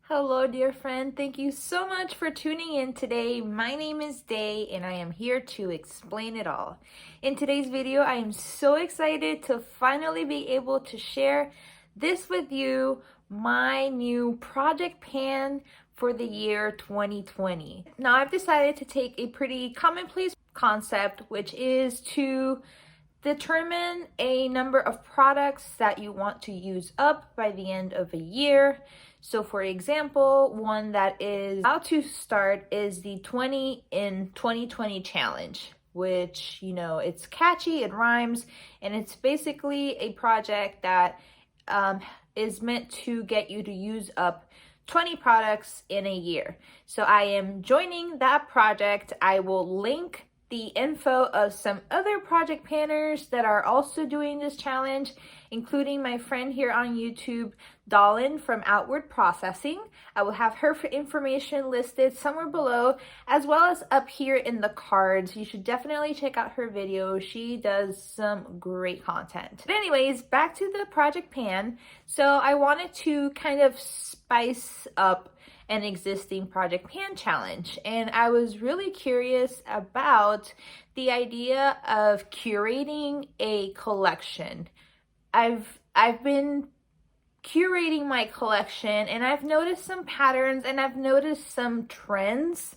Hello, dear friend. Thank you so much for tuning in today. My name is Day, and I am here to explain it all. In today's video, I am so excited to finally be able to share this with you, my new project pan for the year 2020. Now, I've decided to take a pretty commonplace concept, which is to determine a number of products that you want to use up by the end of a year. So for example, one that is about to start is the 20 in 2020 challenge, which, you know, it's catchy, it rhymes, and it's basically a project that is meant to get you to use up 20 products in a year. So I am joining that project. I will link the info of some other project panners that are also doing this challenge, including my friend here on YouTube, Dolan from Outward Processing. I will have her information listed somewhere below, as well as up here in the cards. You should definitely check out her video. She does some great content. But anyways, back to the project pan. So I wanted to kind of spice up an existing project pan challenge, and I was really curious about the idea of curating a collection. I've been curating my collection, and I've noticed some patterns and I've noticed some trends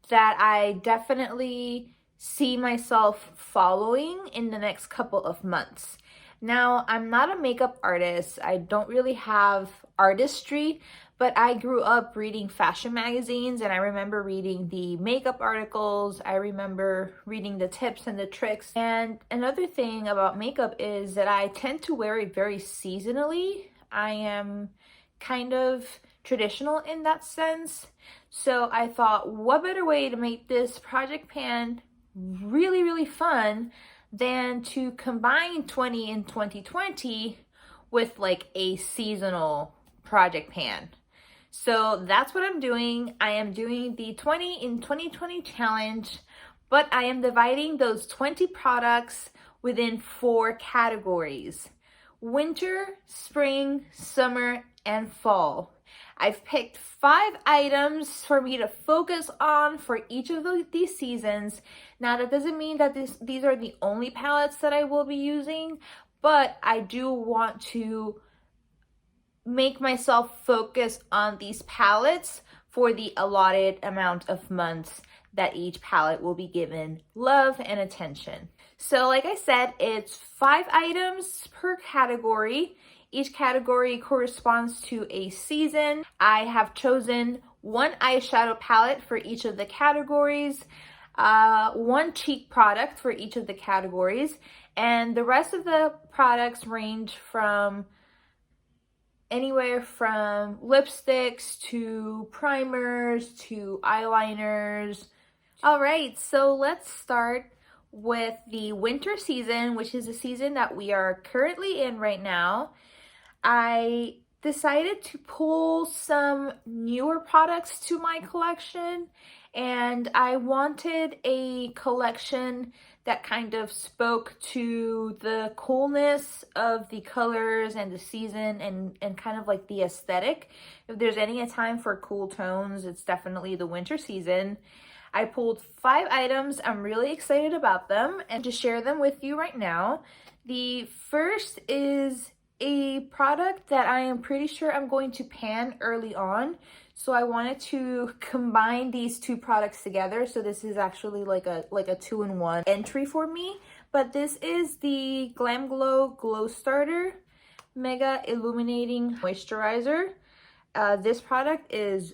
that I definitely see myself following in the next couple of months. Now, I'm not a makeup artist. I don't really have artistry, but I grew up reading fashion magazines, and I remember reading the makeup articles. I remember reading the tips and the tricks. And another thing about makeup is that I tend to wear it very seasonally. I am kind of traditional in that sense. So I thought, what better way to make this project pan really, really fun than to combine 20 in 2020 with like a seasonal project pan. So that's what I'm doing. I am doing the 20 in 2020 challenge, but I am dividing those 20 products within 4 categories: winter, spring, summer, and fall. I've picked 5 items for me to focus on for each of these seasons. Now, that doesn't mean that these are the only palettes that I will be using, but I do want to make myself focus on these palettes for the allotted amount of months that each palette will be given love and attention. So like I said, it's 5 items per category. Each category corresponds to a season. I have chosen 1 eyeshadow palette for each of the categories, 1 cheek product for each of the categories, and the rest of the products range from anywhere from lipsticks to primers to eyeliners. All right, so let's start with the winter season, which is a season that we are currently in right now. I decided to pull some newer products to my collection, and I wanted a collection that kind of spoke to the coolness of the colors and the season and kind of like the aesthetic. If there's any time for cool tones, it's definitely the winter season. I pulled 5 items. I'm really excited about them and to share them with you right now. The first is a product that I am pretty sure I'm going to pan early on. So I wanted to combine these 2 products together. So this is actually like a 2-in-1 entry for me. But this is the GlamGlow GlowStarter Mega Illuminating Moisturizer. This product is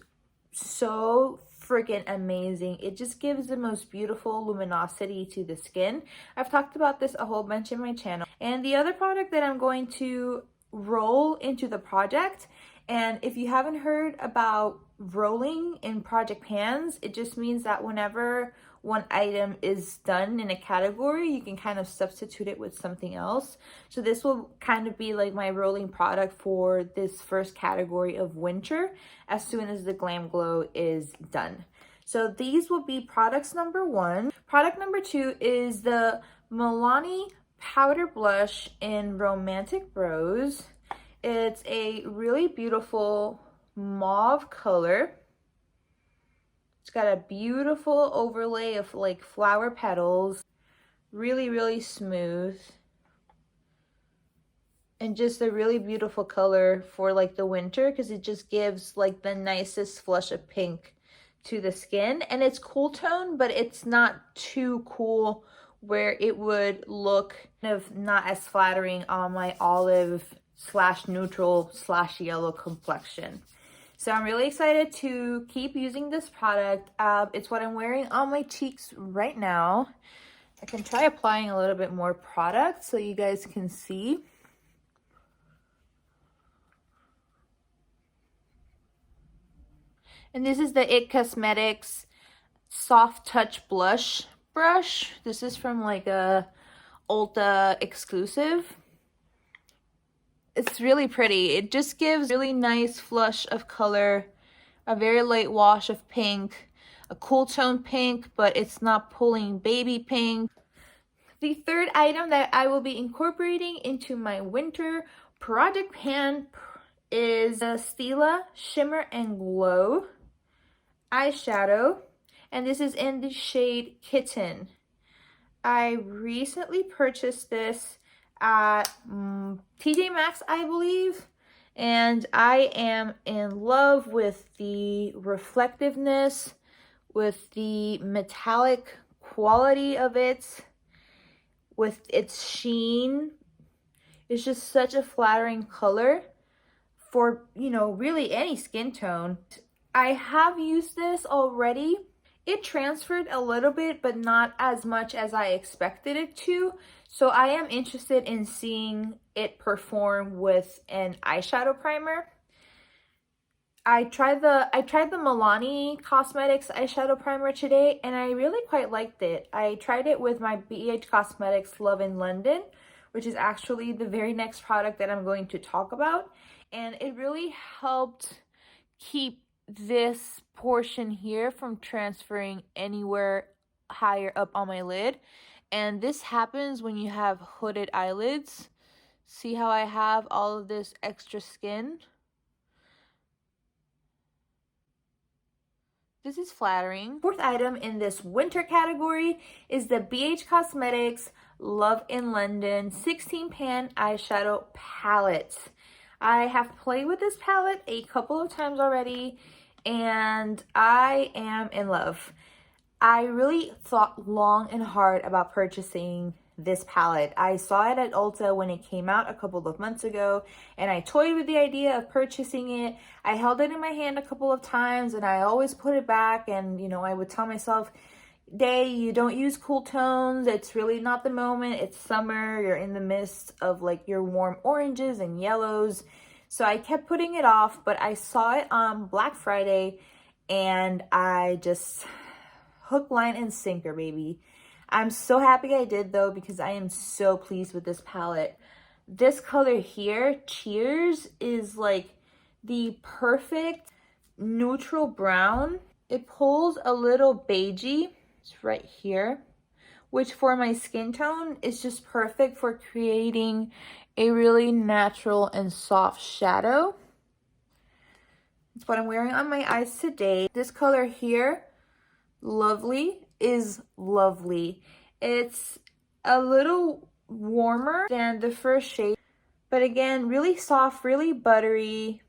so freaking amazing. It just gives the most beautiful luminosity to the skin. I've talked about this a whole bunch in my channel. And the other product that I'm going to roll into the project, and if you haven't heard about rolling in project pans, it just means that whenever one item is done in a category, you can kind of substitute it with something else. So this will kind of be like my rolling product for this first category of winter as soon as the GlamGlow is done. So these will be products number 1. Product number 2 is the Milani Powder Blush in Romantic Rose. It's a really beautiful mauve color. It's got a beautiful overlay of like flower petals. Really, really smooth. And just a really beautiful color for like the winter, because it just gives like the nicest flush of pink to the skin. And it's cool tone, but it's not too cool where it would look kind of not as flattering on my olive slash neutral slash yellow complexion. So I'm really excited to keep using this product. It's what I'm wearing on my cheeks right now. I can try applying a little bit more product so you guys can see. And this is the It Cosmetics Soft Touch Blush brush. This is from like a Ulta exclusive. It's really pretty. It just gives really nice flush of color, a very light wash of pink, a cool tone pink, but it's not pulling baby pink. The third item that I will be incorporating into my winter project pan is the Stilla Shimmer and Glow eyeshadow, and this is in the shade Kitten. I recently purchased this at TJ Maxx, I believe, and I am in love with the reflectiveness, with the metallic quality of it, with its sheen. It's just such a flattering color for, you know, really any skin tone. I have used this already. It transferred a little bit, but not as much as I expected it to. So I am interested in seeing it perform with an eyeshadow primer. I tried the Milani Cosmetics eyeshadow primer today, and I really quite liked it. I tried it with my BH Cosmetics Love in London, which is actually the very next product that I'm going to talk about. And it really helped keep this portion here from transferring anywhere higher up on my lid. And this happens when you have hooded eyelids. See how I have all of this extra skin? This is flattering. Fourth item in this winter category is the BH Cosmetics Love in London 16 pan eyeshadow palette. I have played with this palette a couple of times already, and I am in love. I really thought long and hard about purchasing this palette. I saw it at Ulta when it came out a couple of months ago, and I toyed with the idea of purchasing it. I held it in my hand a couple of times, and I always put it back, and you know, I would tell myself, Day, you don't use cool tones. It's really not the moment. It's summer. You're in the midst of like your warm oranges and yellows. So I kept putting it off, but I saw it on Black Friday, and I just hook, line, and sinker, baby. I'm so happy I did though, because I am so pleased with this palette. This color here, Cheers, is like the perfect neutral brown. It pulls a little beigey. It's right here, which for my skin tone is just perfect for creating a really natural and soft shadow. It's what I'm wearing on my eyes today. This color here, Lovely, is lovely. It's a little warmer than the first shade, but again, really soft, really buttery,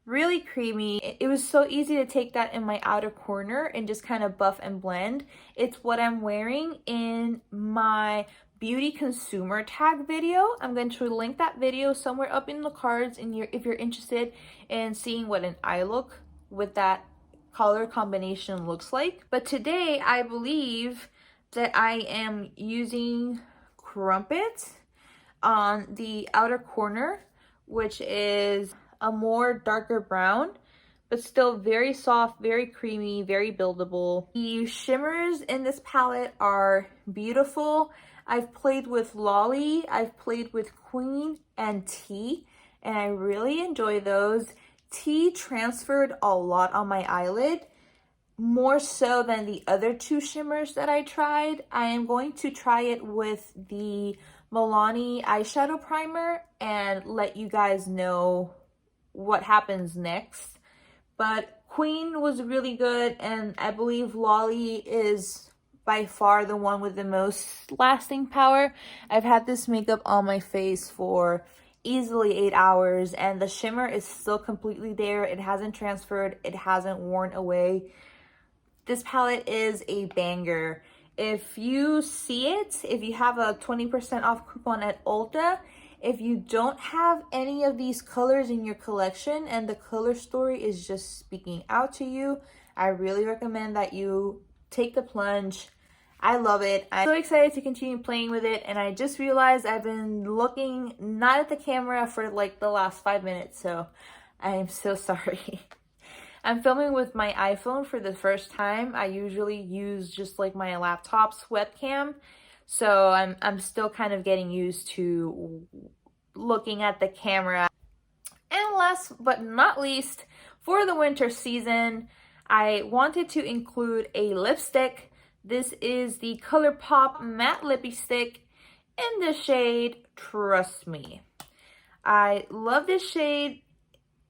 really creamy. It was so easy to take that in my outer corner and just kind of buff and blend. It's what I'm wearing in my beauty consumer tag video. I'm going to link that video somewhere up in the cards if you're interested in seeing what an eye look with that color combination looks like. But today I believe that I am using Crumpet on the outer corner, which is a more darker brown, but still very soft, very creamy, very buildable. The shimmers in this palette are beautiful. I've played with Lolly, I've played with Queen and Tea, and I really enjoy those. Tea transferred a lot on my eyelid, more so than the other two shimmers that I tried. I am going to try it with the Milani eyeshadow primer and let you guys know what happens next. But Queen was really good, and I believe Lolly is by far the one with the most lasting power. I've had this makeup on my face for easily 8 hours, and the shimmer is still completely there. It hasn't transferred, it hasn't worn away. This palette is a banger. If you see it, if you have a 20% off coupon at Ulta, if you don't have any of these colors in your collection and the color story is just speaking out to you, I really recommend that you take the plunge. I love it. I'm so excited to continue playing with it, and I just realized I've been looking not at the camera for like the last 5 minutes, so I am so sorry. I'm filming with my iPhone for the first time. I usually use just like my laptop's webcam, so I'm still kind of getting used to looking at the camera. And last but not least, for the winter season, I wanted to include a lipstick. This is the Colourpop Matte Lippie Stick in the shade Trust Me. I love this shade.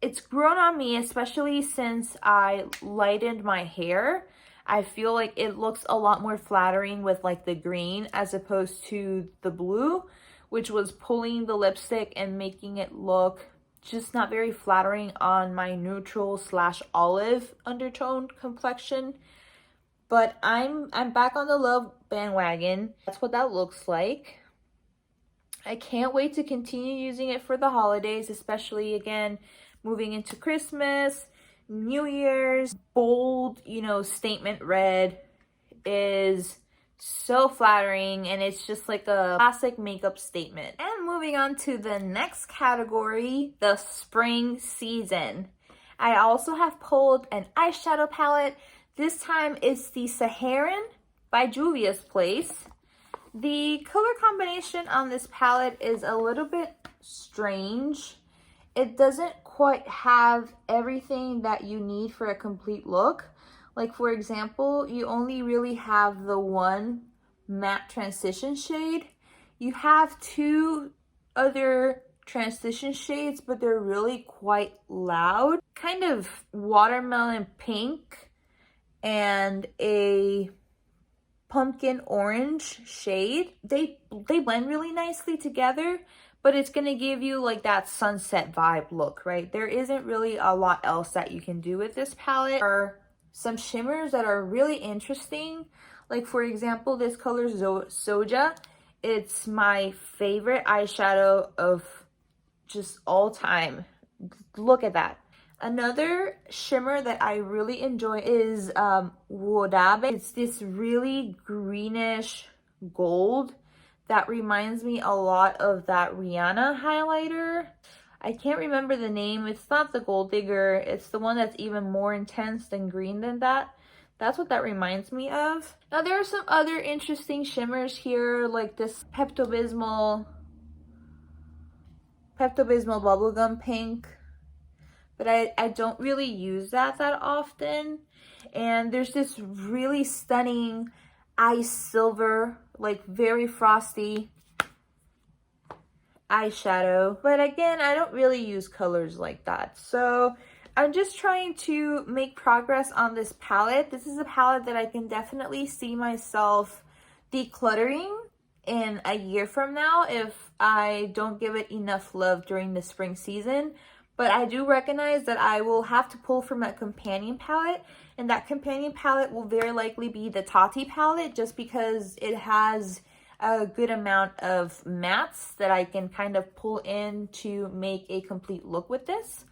It's grown on me, especially since I lightened my hair. I feel like it looks a lot more flattering with like the green as opposed to the blue, which was pulling the lipstick and making it look just not very flattering on my neutral / olive undertone complexion. But I'm back on the love bandwagon. That's what that looks like. I can't wait to continue using it for the holidays, especially again moving into Christmas, New Year's. Bold, you know, statement red is so flattering, and it's just like a classic makeup statement. And moving on to the next category, the spring season. I also have pulled an eyeshadow palette. This time it's the Saharan by Juvia's Place. The color combination on this palette is a little bit strange. It doesn't quite have everything that you need for a complete look. Like for example, you only really have the one matte transition shade. You have 2 other transition shades, but they're really quite loud. Kind of watermelon pink and a pumpkin orange shade. They blend really nicely together, but it's gonna give you like that sunset vibe look, right? There isn't really a lot else that you can do with this palette. There are some shimmers that are really interesting. Like for example, this color Soja. It's my favorite eyeshadow of just all time. Look at that. Another shimmer that I really enjoy is Wodabe. It's this really greenish gold that reminds me a lot of that Rihanna highlighter. I can't remember the name. It's not the Gold Digger. It's the one that's even more intense than green than that. That's what that reminds me of. Now there are some other interesting shimmers here, like this Pepto-Bismol Bubblegum Pink. But I don't really use that often. And there's this really stunning ice silver, like very frosty eyeshadow. But again, I don't really use colors like that. So I'm just trying to make progress on this palette. This is a palette that I can definitely see myself decluttering in a year from now if I don't give it enough love during the spring season. But I do recognize that I will have to pull from a companion palette, and that companion palette will very likely be the Tati palette, just because it has a good amount of mattes that I can kind of pull in to make a complete look with this.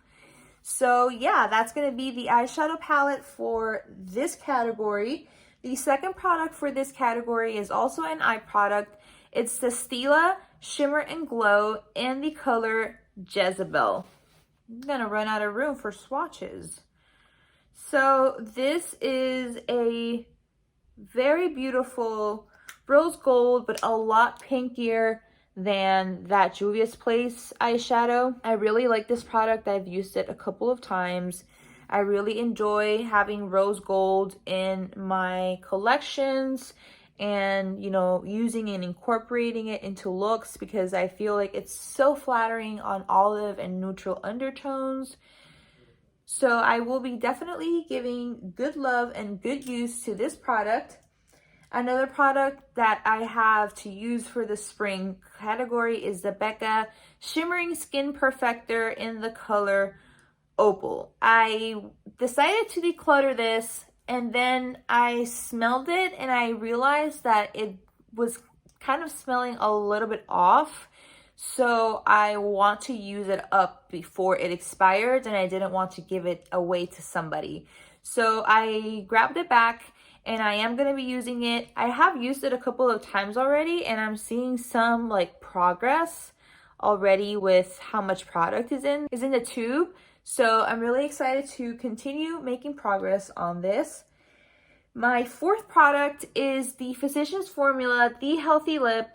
So yeah, that's going to be the eyeshadow palette for this category. The second product for this category is also an eye product. It's the Stilla Shimmer and Glow in the color Jezebel. I'm gonna run out of room for swatches. So this is a very beautiful rose gold, but a lot pinkier than that Juvia's Place eyeshadow. I really like this product. I've used it a couple of times. I really enjoy having rose gold in my collections, and, you know, using and incorporating it into looks because I feel like it's so flattering on olive and neutral undertones. So I will be definitely giving good love and good use to this product. Another product that I have to use for the spring category is the Becca Shimmering Skin Perfector in the color Opal. I decided to declutter this, and then I smelled it and I realized that it was kind of smelling a little bit off. So I want to use it up before it expires, and I didn't want to give it away to somebody. So I grabbed it back and I am going to be using it. I have used it a couple of times already, and I'm seeing some like progress already with how much product is in the tube. So I'm really excited to continue making progress on this. My fourth product is the Physicians Formula The Healthy Lip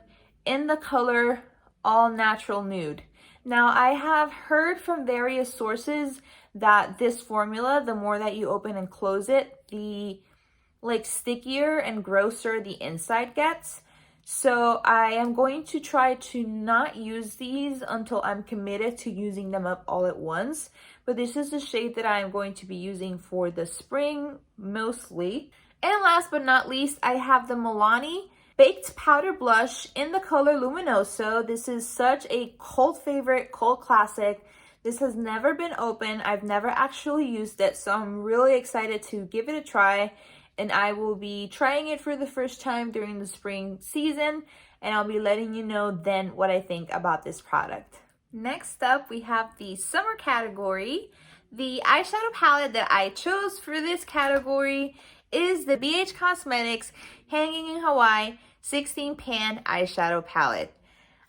in the color All Natural Nude. Now, I have heard from various sources that this formula, the more that you open and close it, the like stickier and grosser the inside gets. So I am going to try to not use these until I'm committed to using them up all at once. But this is the shade that I am going to be using for the spring mostly. And last but not least, I have the Milani Baked Powder Blush in the color Luminoso. This is such a cult favorite, cult classic. This has never been opened. I've never actually used it, so I'm really excited to give it a try. And I will be trying it for the first time during the spring season, and I'll be letting you know then what I think about this product. Next up, we have the summer category. The eyeshadow palette that I chose for this category is the BH Cosmetics Hanging in Hawaii 16 Pan Eyeshadow Palette.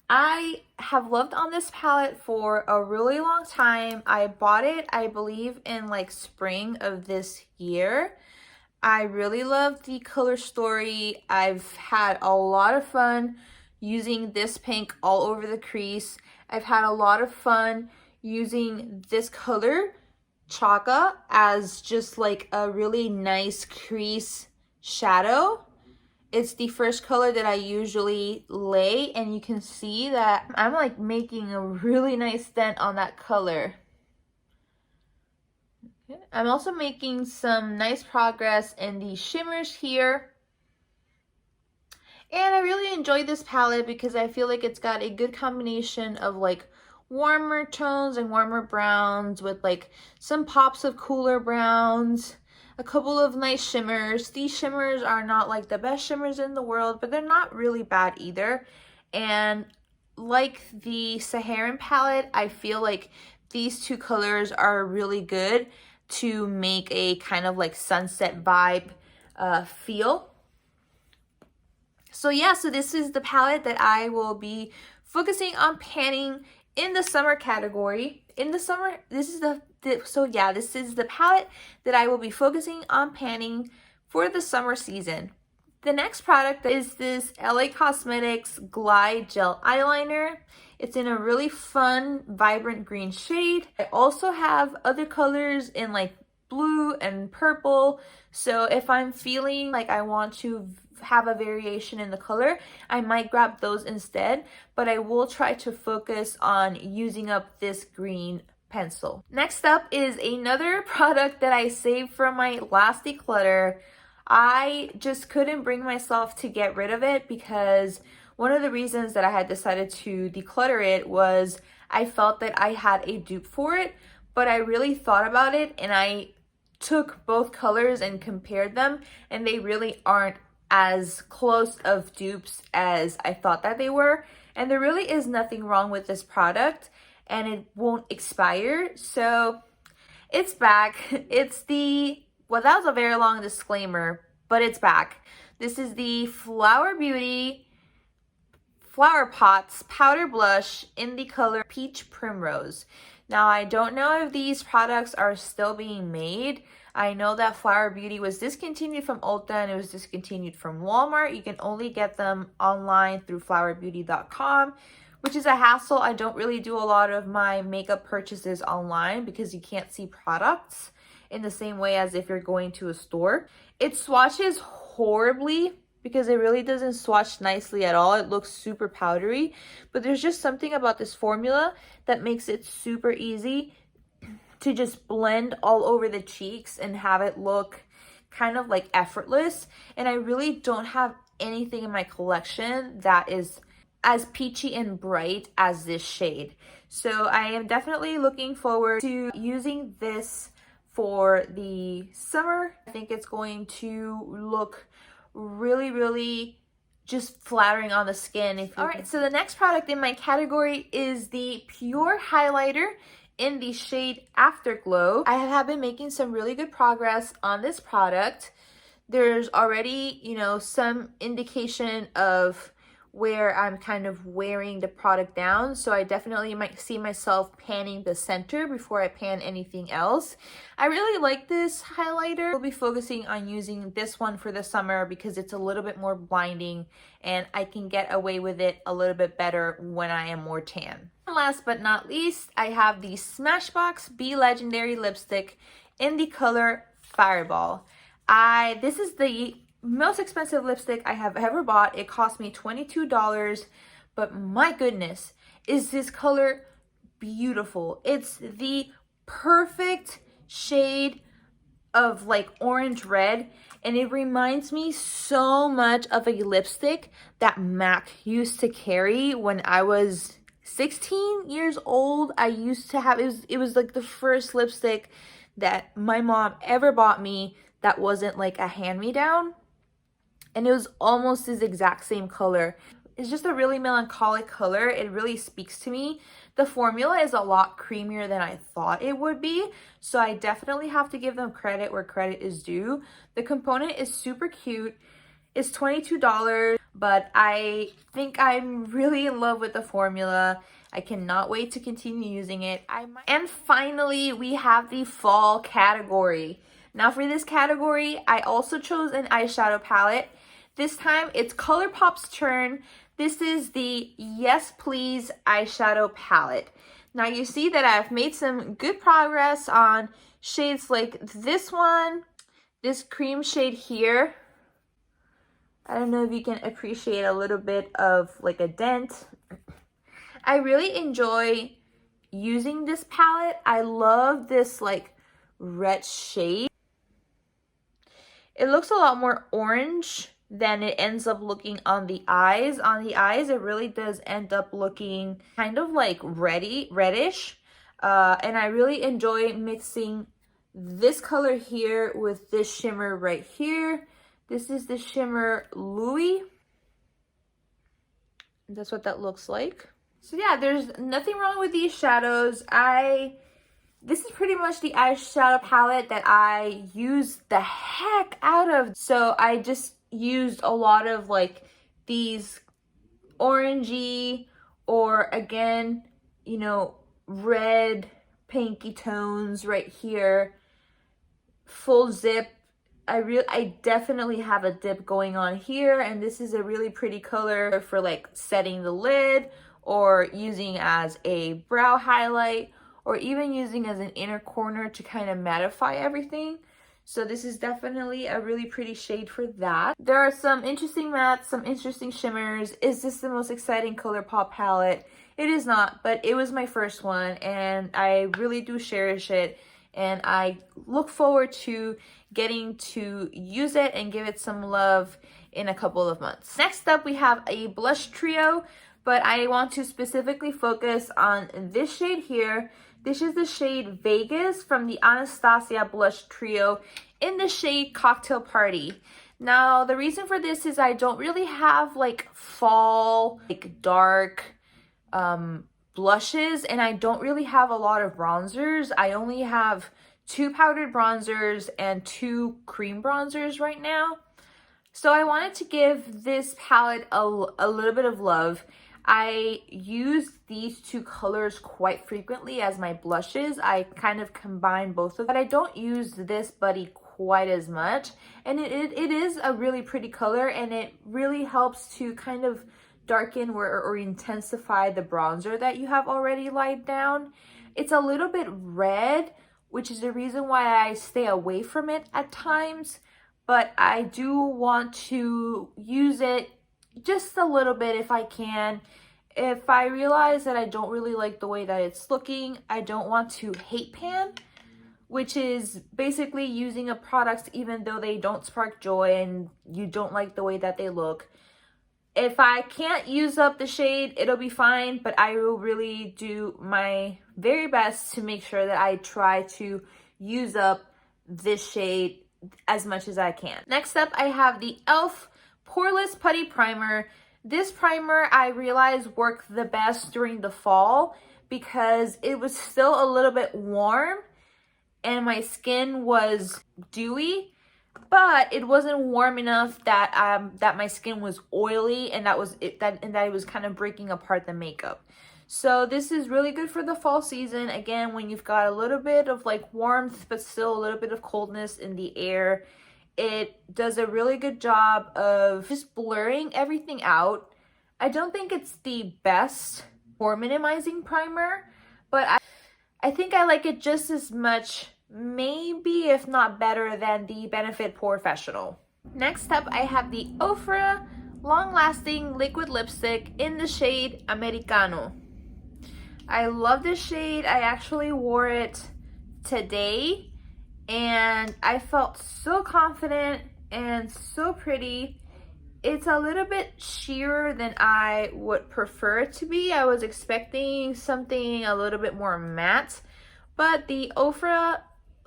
I have loved on this palette for a really long time. I bought it, I believe, in like spring of this year. I really love the color story. I've had a lot of fun using this pink all over the crease. I've had a lot of fun using this color, Chaga, as just like a really nice crease shadow. It's the first color that I usually lay, and you can see that I'm like making a really nice dent on that color. I'm also making some nice progress in the shimmers here. And I really enjoy this palette because I feel like it's got a good combination of like warmer tones and warmer browns with like some pops of cooler browns, a couple of nice shimmers. These shimmers are not like the best shimmers in the world, but they're not really bad either. And like the Saharan palette, I feel like these two colors are really good to make a kind of like sunset vibe feel. So yeah, so this is the palette that I will be focusing on panning in the summer category. In the summer, this is this is the palette that I will be focusing on panning for the summer season. The next product is this LA Cosmetics Glide Gel Eyeliner. It's in a really fun, vibrant green shade. I also have other colors in like blue and purple. So if I'm feeling like I want to have a variation in the color, I might grab those instead. But I will try to focus on using up this green pencil. Next up is another product that I saved from my last declutter. I just couldn't bring myself to get rid of it because one of the reasons that I had decided to declutter it was I felt that I had a dupe for it, but I really thought about it and I took both colors and compared them, and they really aren't as close of dupes as I thought that they were. And there really is nothing wrong with this product and it won't expire. So it's back. It's the, well, that was a very long disclaimer, but it's back. This is the Flower Beauty Flower Pots Powder Blush in the color Peach Primrose. Now, I don't know if these products are still being made. I know that Flower Beauty was discontinued from Ulta and it was discontinued from Walmart. You can only get them online through flowerbeauty.com, which is a hassle. I don't really do a lot of my makeup purchases online because you can't see products in the same way as if you're going to a store. It swatches horribly because it really doesn't swatch nicely at all. It looks super powdery, but there's just something about this formula that makes it super easy to just blend all over the cheeks and have it look kind of like effortless. And I really don't have anything in my collection that is as peachy and bright as this shade. So I am definitely looking forward to using this for the summer. I think it's going to look really just flattering on the skin. All right, so the next product in my category is the Pure Highlighter in the shade Afterglow. I have been making some really good progress on this product. There's already, you know, some indication of where I'm kind of wearing the product down, so I definitely might see myself panning the center before I pan anything else. I really like this highlighter. I'll be focusing on using this one for the summer because it's a little bit more blinding and I can get away with it a little bit better when I am more tan. And last but not least, I have the Smashbox Be Legendary lipstick in the color Fireball. This is the most expensive lipstick I have ever bought. It cost me $22, but my goodness, is this color beautiful. It's the perfect shade of like orange red, and it reminds me so much of a lipstick that MAC used to carry when I was 16 years old. I used to have, it was like the first lipstick that my mom ever bought me that wasn't like a hand-me-down. And it was almost this exact same color. It's just a really melancholic color. It really speaks to me. The formula is a lot creamier than I thought it would be, so I definitely have to give them credit where credit is due. The component is super cute. It's $22, but I think I'm really in love with the formula. I cannot wait to continue using it. And finally, we have the fall category. Now for this category, I also chose an eyeshadow palette. This time it's Colourpop's turn. This is the Yes Please eyeshadow palette. Now you see that I've made some good progress on shades like this one, this cream shade here. I don't know if you can appreciate a little bit of like a dent. I really enjoy using this palette. I love this like red shade. It looks a lot more orange than it ends up looking on the eyes. On the eyes, it really does end up looking kind of like reddish. And I really enjoy mixing this color here with this shimmer right here. This is the shimmer Louis. That's what that looks like. So yeah, there's nothing wrong with these shadows. This is pretty much the eyeshadow palette that I use the heck out of. So I just used a lot of like these orangey or again, you know, red pinky tones right here. Full zip. I definitely have a dip going on here, and this is a really pretty color for like setting the lid or using as a brow highlight or even using as an inner corner to kind of mattify everything. So this is definitely a really pretty shade for that. There are some interesting mattes, some interesting shimmers. Is this the most exciting Colourpop palette? It is not, but it was my first one and I really do cherish it. And I look forward to getting to use it and give it some love in a couple of months. Next up, we have a blush trio, but I want to specifically focus on this shade here. This is the shade Vegas from the Anastasia blush trio in the shade Cocktail Party. Now, the reason for this is I don't really have like fall, like dark blushes, and I don't really have a lot of bronzers. I only have 2 powdered bronzers and 2 cream bronzers right now. So I wanted to give this palette a little bit of love. I use these 2 colors quite frequently as my blushes. I kind of combine both of them, but I don't use this buddy quite as much. And it is a really pretty color, and it really helps to kind of darken or intensify the bronzer that you have already laid down. It's a little bit red, which is the reason why I stay away from it at times. but I do want to use it just a little bit if I can. If I realize that I don't really like the way that it's looking, I don't want to hate pan, which is basically using a product even though they don't spark joy and you don't like the way that they look. If I can't use up the shade, it'll be fine, but I will really do my very best to make sure that I try to use up this shade as much as I can. Next up, I have the e.l.f. Poreless Putty Primer. This primer I realized worked the best during the fall because it was still a little bit warm and my skin was dewy, but it wasn't warm enough that that my skin was oily and that it was kind of breaking apart the makeup. So this is really good for the fall season. Again, when you've got a little bit of like warmth but still a little bit of coldness in the air, it does a really good job of just blurring everything out. I don't think it's the best pore minimizing primer, but I think I like it just as much, maybe if not better, than the Benefit Professional. Next up, I have the Ofra Long Lasting Liquid Lipstick in the shade Americano. I love this shade. I actually wore it today and I felt so confident and so pretty. It's a little bit sheerer than I would prefer it to be. I was expecting something a little bit more matte, but the Ofra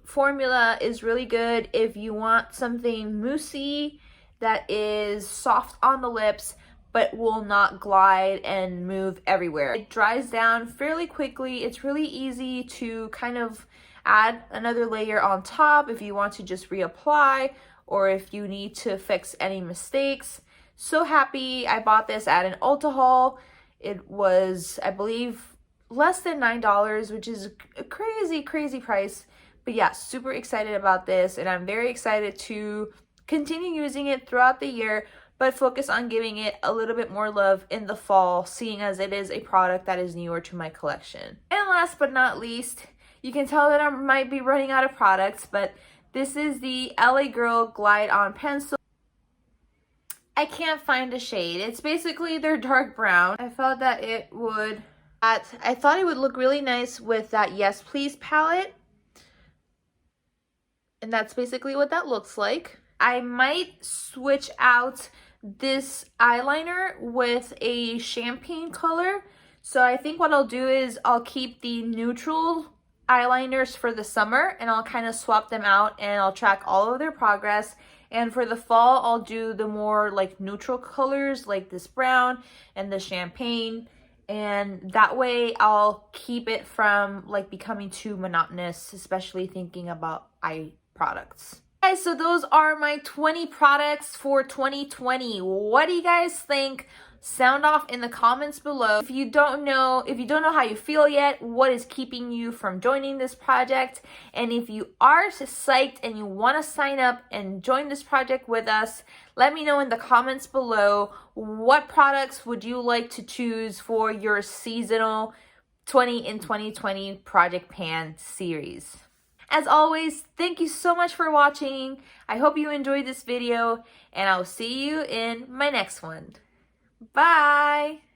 formula is really good if you want something moussey that is soft on the lips but will not glide and move everywhere. It dries down fairly quickly. It's really easy to kind of add another layer on top if you want to just reapply or if you need to fix any mistakes. So happy I bought this at an Ulta haul. It was, I believe, less than $9, which is a crazy price. But yeah, super excited about this, and I'm very excited to continue using it throughout the year, but focus on giving it a little bit more love in the fall, seeing as it is a product that is newer to my collection. And last but not least, you can tell that I might be running out of products, but this is the LA Girl Glide On Pencil. I can't find a shade. It's basically their dark brown. I felt that it would look really nice with that Yes Please palette. And that's basically what that looks like. I might switch out this eyeliner with a champagne color. So I think what I'll do is I'll keep the neutral eyeliners for the summer and I'll kind of swap them out and I'll track all of their progress. And for the fall, I'll do the more like neutral colors like this brown and the champagne. And that way I'll keep it from like becoming too monotonous, especially thinking about eye products. Guys, so those are my 20 products for 2020. What do you guys think? Sound off in the comments below. If you don't know how you feel yet, what is keeping you from joining this project? And if you are psyched and you want to sign up and join this project with us, let me know in the comments below what products would you like to choose for your seasonal 20 in 2020 Project Pan series. As always, thank you so much for watching. I hope you enjoyed this video, and I'll see you in my next one. Bye!